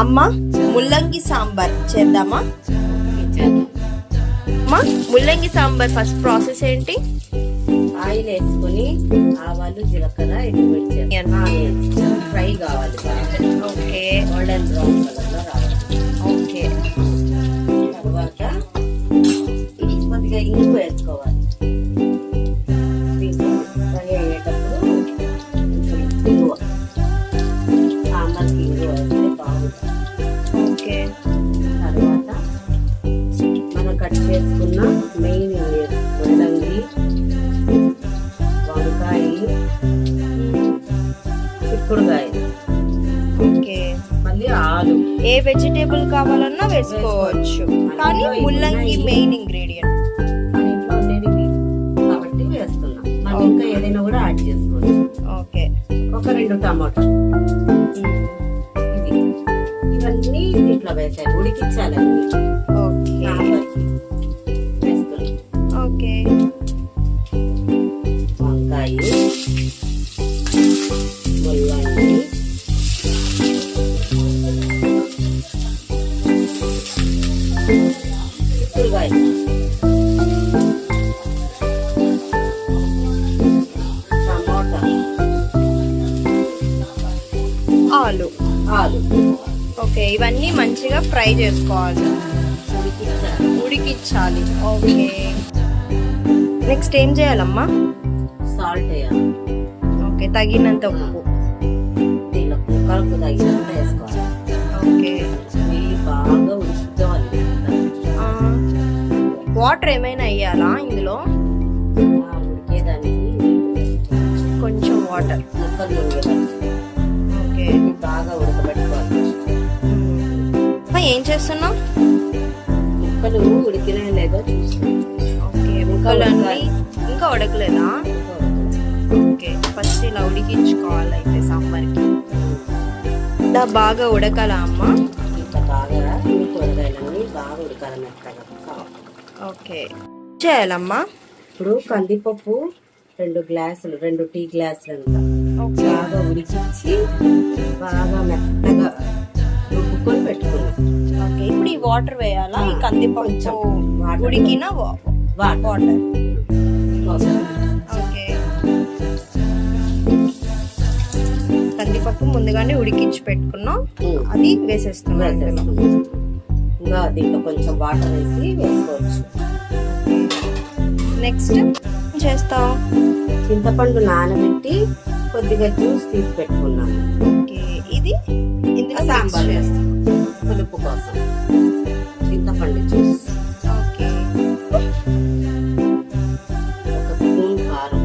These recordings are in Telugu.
అమ్మ ముల్లంగి సాంబార్ చేద్దామా? అమ్మ ముల్లంగి సాంబార్ ఫస్ట్ ప్రాసెస్ ఏంటి? ఆయిల్ వేసుకొని ఆవాలు జీలకర్ర ఎండుమిర్చి ఫ్రై కావాలి. ఓకే, గోల్డెన్ బ్రౌన్ కలర్ లో రావాలి. ఓకే. తర్వాత కొద్దిగా ఇంగు వేసుకోవాలి. ఫ్రై అయ్యేటప్పుడు ఇంగువ, సాంబార్కి ఇంగువ వేస్తే బాగుంటుంది. ఓకే. తర్వాత మనం కట్ చేసుకున్న మెయిన్ ముల్లంగి, వంకాయ, చిక్కుడుకాయ, ఓకే. మళ్ళీ ఆలు. ఏ వెజిటేబుల్ కావాలన్నా వేసుకోవచ్చు, కానీ ముల్లంగి మెయిన్ ఇంగ్రీడియంట్. మన ఇంట్లో ఉండేది ఇది కాబట్టి వేస్తున్నాం. మనం ఇంకా ఏదైనా కూడా యాడ్ చేసుకోవచ్చు. ఓకే. ఒక 2 టమాటా, ఇది ఇవన్నీ దీంట్లో వేసాలి, ఉడికించాలి అన్ని. ఓకే, సాంబార్కి వేస్తున్నాం. ఓకే. వంకాయ, ముల్లంగి, చిక్కుడుకాయ, టమాటా, ఆలు. ఆలు ఓకే, ఇవన్నీ మంచిగా ఫ్రై చేసుకోవాలి, ఉడికించాలి. ఉడికించాలి. ఓకే. నెక్స్ట్ ఏం చేయాలమ్మా? సాల్ట్ వేయాలి. ఓకే, తగినంత ఉప్పు. దీనిలో ముక్కలకు తగినంత వేసుకోవాలి. ఓకే. ఇవి బాగా ఉడుకుకోవాలి. వాటర్ ఏమైనా వేయాలా ఇందులో? ఉడికేదానికి కొంచెం వాటర్. ముక్కలు ఉడికేదానికి ఓకే. ఇవి బాగా ఉడకబెట్టుకోవాలి. ఏం చేస్తున్నావు? ముక్కలు ఉడికినా లేదో చూసుకోవాలి. ఓకే, ముక్కలు అన్నీ ఇంకా ఉడకలేదా? ఓకే, ఫస్ట్ ఇలా ఉడికించుకోవాలి అయితే సాంబార్కి. ఇలా బాగా ఉడకాలా అమ్మా? ఇంకా బాగా ఈ కూరగాయలన్నీ బాగా ఉడకాలి మెత్తగా. ఓకే. చేయాలమ్మా? ఇప్పుడు కందిపప్పు 2 గ్లాసులు, 2 టీ గ్లాసులు అంతా ఓకే. బాగా ఉడికించి బాగా మెత్తగా రుబ్బుకొని పెట్టుకున్నాం. ఓకే, ఇప్పుడు ఈ వాటర్ వేయాలా? ఈ కందిపప్పు కొంచెం వాటర్. ఉడికిన వాటర్. ఓకే. కందిపప్పు ముందుగానే ఉడికించి పెట్టుకున్నాం, అది వేసేస్తున్నాం ఇందులో. ఇంకా దీంట్లో కొంచెం వాటర్ వేసి వేసుకోవచ్చు. నెక్స్ట్ ఏం చేస్తావు? చింతపండు నానబెట్టి కొద్దిగా జ్యూస్ తీసి పెట్టుకున్నాం. ఓకే, ఇది ఇందులో సాంబార్ mix చేస్తాం. పులుపు కోసం చింతపండు జ్యూస్. ఓకే. 1 స్పూన్ కారం,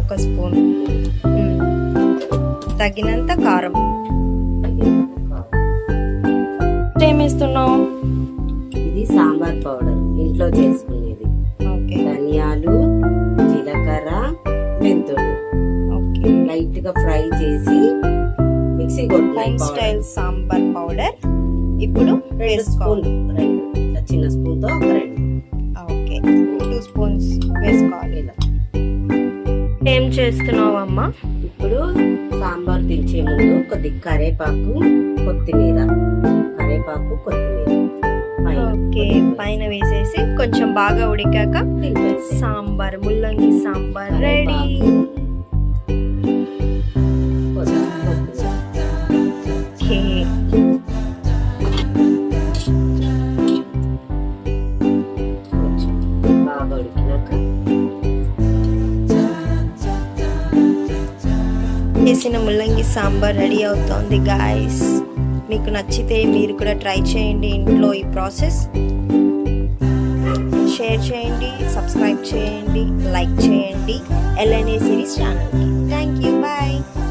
1 స్పూన్. తగినంత కారం. ఏమేస్తున్నావు? ఇది సాంబార్ పౌడర్ ఇంట్లో చేసుకునేది. ఓకే. ధనియాలు, జీలకర్ర, మెంతులు ఓకే. లైట్ గా ఫ్రై చేసి మిక్సీ హోమ్ కొట్టాలి. స్టైల్ సాంబార్ పౌడర్ ఇప్పుడు 2 వేసుకోవాలి. స్పూన్, 2 చిన్న స్పూన్ తో 2. ఓకే, 2 స్పూన్స్ వేసుకోవాలి. ఇలా ఏం చేస్తున్నావు అమ్మా? ఇప్పుడు సాంబార్ దించే ముందు కొద్ది కరేపాకు, కొత్తిమీర, కరేపాకు, కొత్తిమీర ఓకే, పైన వేసేసి కొంచెం బాగా ఉడికాక దింపేసి సాంబార్, ముల్లంగి సాంబార్ రెడీ. ఓకే. బాగా ఉడికినాక చేసిన ముల్లంగి సాంబార్ రెడీ అవుతోంది గాయస్. మీకు నచ్చితే మీరు కూడా ట్రై చేయండి ఇంట్లో ఈ ప్రాసెస్. షేర్ చేయండి, సబ్స్క్రైబ్ చేయండి, లైక్ చేయండి LNA సిరీస్ ఛానల్కి. Thank you, bye.